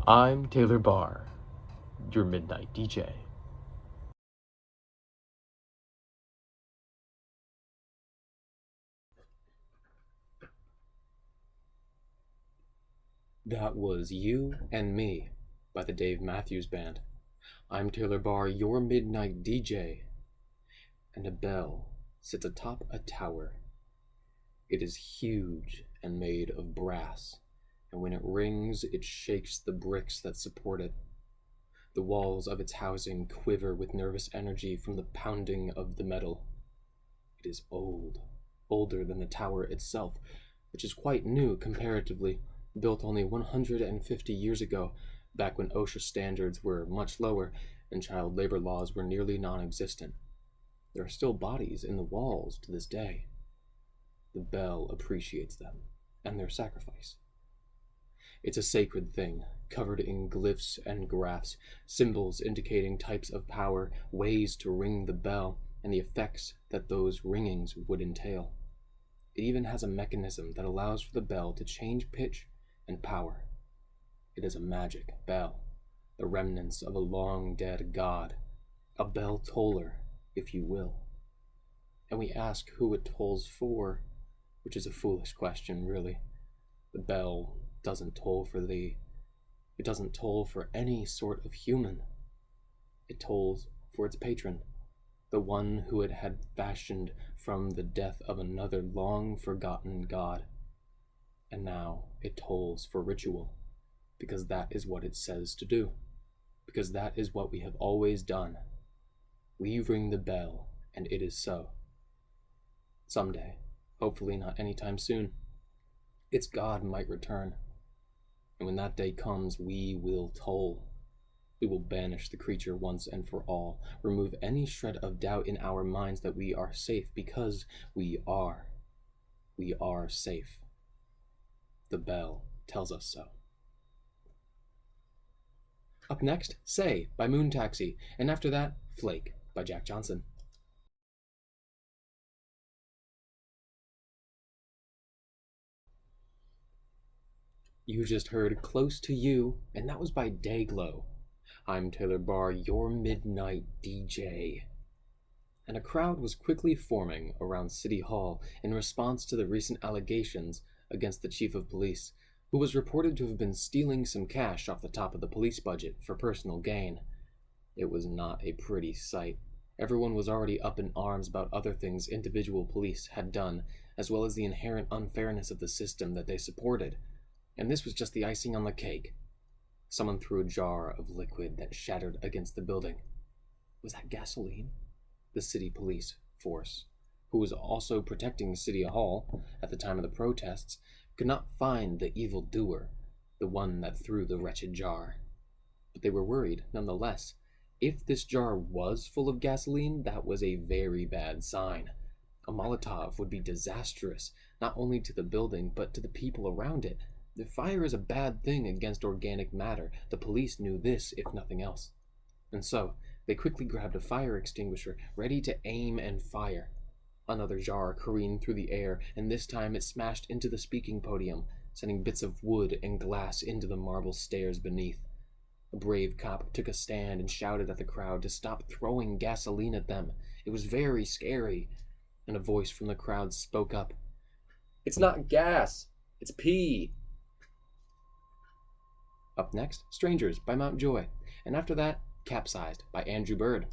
I'm Taylor Barr, your midnight DJ. That was You and Me by the Dave Matthews Band. I'm Taylor Barr, your midnight DJ. And a bell sits atop a tower. It is huge and made of brass, and when it rings, it shakes the bricks that support it. The walls of its housing quiver with nervous energy from the pounding of the metal. It is old, older than the tower itself, which is quite new comparatively, built only 150 years ago, back when OSHA standards were much lower and child labor laws were nearly non-existent. There are still bodies in the walls to this day. The bell appreciates them and their sacrifice. It's a sacred thing, covered in glyphs and graphs, symbols indicating types of power, ways to ring the bell, and the effects that those ringings would entail. It even has a mechanism that allows for the bell to change pitch and power. It is a magic bell, the remnants of a long-dead god, a bell toller, if you will. And we ask who it tolls for, which is a foolish question, really. The bell doesn't toll for thee. It doesn't toll for any sort of human. It tolls for its patron, the one who it had fashioned from the death of another long-forgotten god. And now it tolls for ritual, because that is what it says to do, because that is what we have always done. We ring the bell, and it is so. Someday, hopefully not anytime soon, its god might return. And when that day comes, we will toll. We will banish the creature once and for all, remove any shred of doubt in our minds that we are safe, because we are. We are safe. The bell tells us so. Up next, Say by Moon Taxi, and after that, Flake by Jack Johnson. You just heard Close to You, and that was by Dayglow. I'm Taylor Barr, your midnight DJ. And a crowd was quickly forming around City Hall in response to the recent allegations against the chief of police, who was reported to have been stealing some cash off the top of the police budget for personal gain. It was not a pretty sight. Everyone was already up in arms about other things individual police had done, as well as the inherent unfairness of the system that they supported. And this was just the icing on the cake. Someone threw a jar of liquid that shattered against the building. Was that gasoline? The city police force, who was also protecting City Hall at the time of the protests, could not find the evildoer, the one that threw the wretched jar. But they were worried nonetheless. If this jar was full of gasoline, that was a very bad sign. A Molotov would be disastrous, not only to the building, but to the people around it. The fire is a bad thing against organic matter. The police knew this, if nothing else. And so, they quickly grabbed a fire extinguisher, ready to aim and fire. Another jar careened through the air, and this time it smashed into the speaking podium, sending bits of wood and glass into the marble stairs beneath. A brave cop took a stand and shouted at the crowd to stop throwing gasoline at them. It was very scary. And a voice from the crowd spoke up. "It's not gas, it's pee." Up next, Strangers by Mount Joy, and after that, Capsized by Andrew Bird.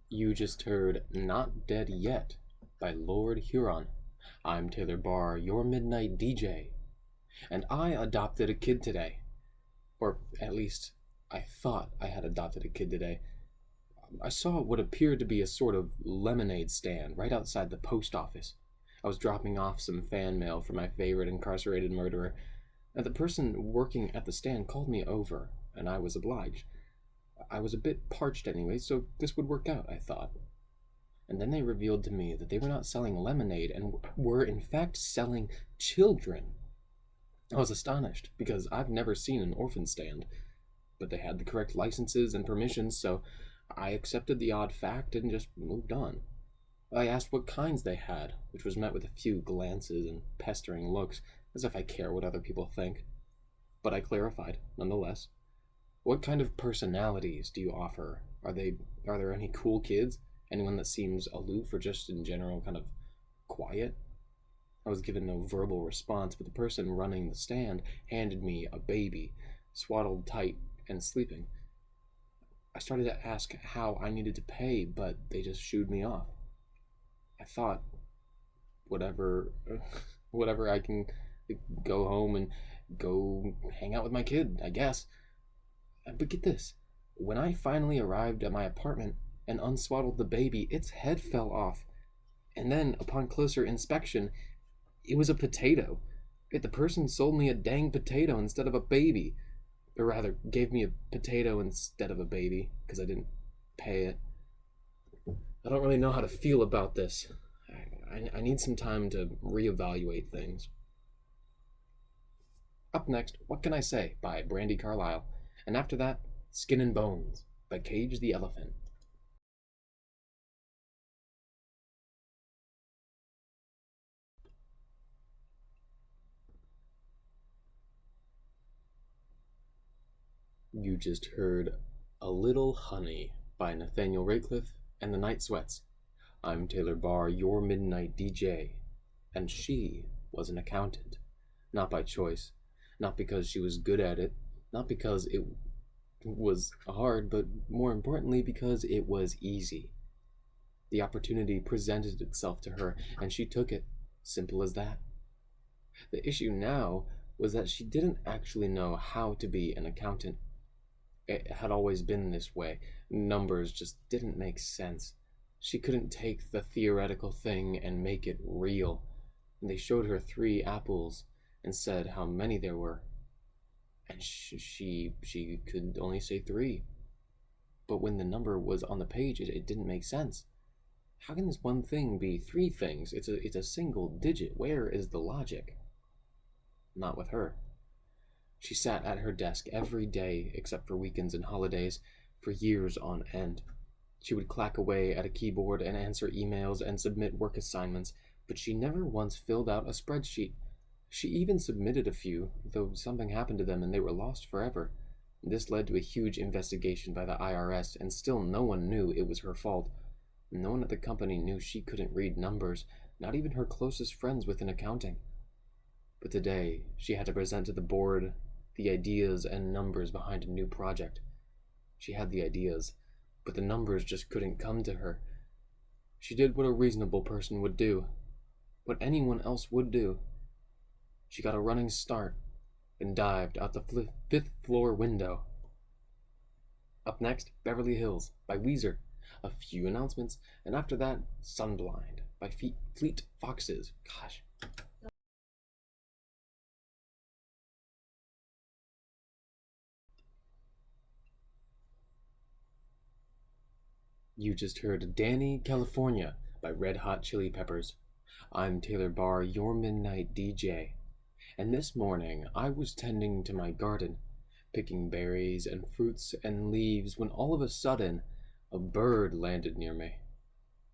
You just heard Not Dead Yet by Lord Huron. I'm Taylor Barr, your midnight DJ, and I adopted a kid today. Or at least, I thought I had adopted a kid today. I saw what appeared to be a sort of lemonade stand right outside the post office. I was dropping off some fan mail for my favorite incarcerated murderer, and the person working at the stand called me over, and I was obliged. I was a bit parched anyway, so this would work out, I thought. And then they revealed to me that they were not selling lemonade and were in fact selling children. I was astonished, because I've never seen an orphan stand. but they had the correct licenses and permissions, so I accepted the odd fact and just moved on. I asked what kinds they had, which was met with a few glances and pestering looks, as if I care what other people think. But I clarified, nonetheless. What kind of personalities do you offer? Are there any cool kids? Anyone that seems aloof or just in general kind of quiet? I was given no verbal response, but the person running the stand handed me a baby, swaddled tight and sleeping. I started to ask how I needed to pay, but they just shooed me off. I thought, whatever, whatever, I can go home and go hang out with my kid, I guess. But get this, when I finally arrived at my apartment and unswaddled the baby, its head fell off. And then, upon closer inspection, it was a potato. Yet the person sold me a dang potato instead of a baby. Or rather, gave me a potato instead of a baby, because I didn't pay it. I don't really know how to feel about this. I need some time to reevaluate things. Up next, What Can I Say by Brandi Carlile. And after that, Skin and Bones by Cage the Elephant. You just heard A Little Honey by Nathaniel Ratcliffe and the Night Sweats. I'm Taylor Barr, your midnight DJ, and she was an accountant. Not by choice, not because she was good at it, not because it was hard, but more importantly because it was easy. The opportunity presented itself to her, and she took it. Simple as that. The issue now was that she didn't actually know how to be an accountant. It had always been this way. Numbers just didn't make sense. She couldn't take the theoretical thing and make it real. And they showed her 3 apples and said how many there were. And she could only say 3. But when the number was on the page, it didn't make sense. How can this one thing be 3 things? It's a single digit. Where is the logic? Not with her. She sat at her desk every day, except for weekends and holidays, for years on end. She would clack away at a keyboard and answer emails and submit work assignments, but she never once filled out a spreadsheet. She even submitted a few, though something happened to them and they were lost forever. This led to a huge investigation by the IRS, and still no one knew it was her fault. No one at the company knew she couldn't read numbers, not even her closest friends within accounting. But today, she had to present to the board the ideas and numbers behind a new project. She had the ideas, but the numbers just couldn't come to her. She did what a reasonable person would do, what anyone else would do. She got a running start and dived out the 5th floor window. Up next, Beverly Hills by Weezer. A few announcements, and after that, Sunblind by Fleet Foxes. Gosh. You just heard Danny, California by Red Hot Chili Peppers. I'm Taylor Barr, your midnight DJ. And this morning, I was tending to my garden, picking berries and fruits and leaves, when all of a sudden, a bird landed near me.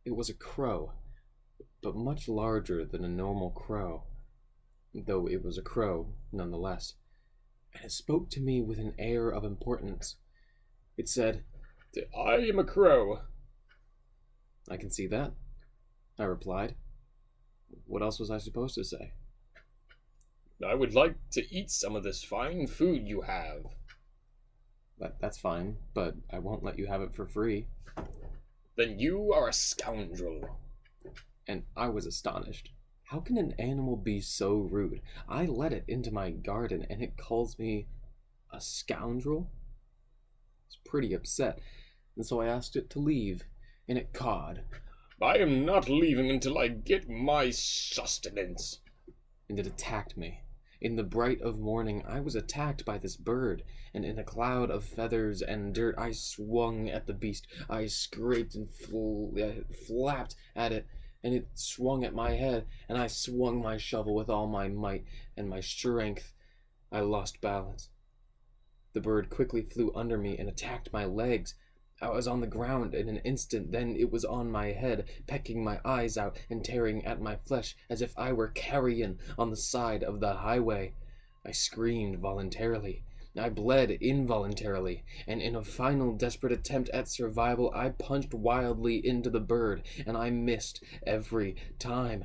It was a crow, but much larger than a normal crow, though it was a crow nonetheless. And it spoke to me with an air of importance. It said, "I am a crow." "I can see that," I replied. What else was I supposed to say? "I would like to eat some of this fine food you have." That's fine, but I won't let you have it for free. "Then you are a scoundrel." And I was astonished. How can an animal be so rude? I let it into my garden, and it calls me a scoundrel? I was pretty upset, and so I asked it to leave, and it cawed. "I am not leaving until I get my sustenance." And it attacked me. In the bright of morning, I was attacked by this bird, and in a cloud of feathers and dirt, I swung at the beast. I scraped and flapped at it, and it swung at my head, and I swung my shovel with all my might and my strength. I lost balance. The bird quickly flew under me and attacked my legs. I was on the ground in an instant, then it was on my head, pecking my eyes out and tearing at my flesh as if I were carrion on the side of the highway. I screamed voluntarily. I bled involuntarily, and in a final desperate attempt at survival, I punched wildly into the bird, and I missed every time.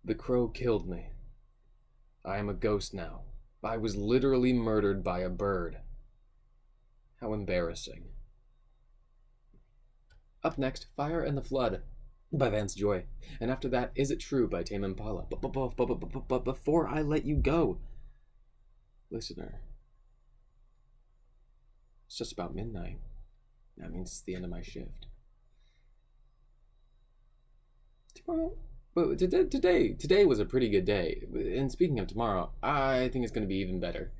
The crow killed me. I am a ghost now. I was literally murdered by a bird. How embarrassing. Up next, Fire and the Flood by Vance Joy. And after that, Is It True by Tame Impala. But before I let you go, listener, it's just about midnight. That means it's the end of my shift. Tomorrow, but today was a pretty good day. And speaking of tomorrow, I think it's going to be even better.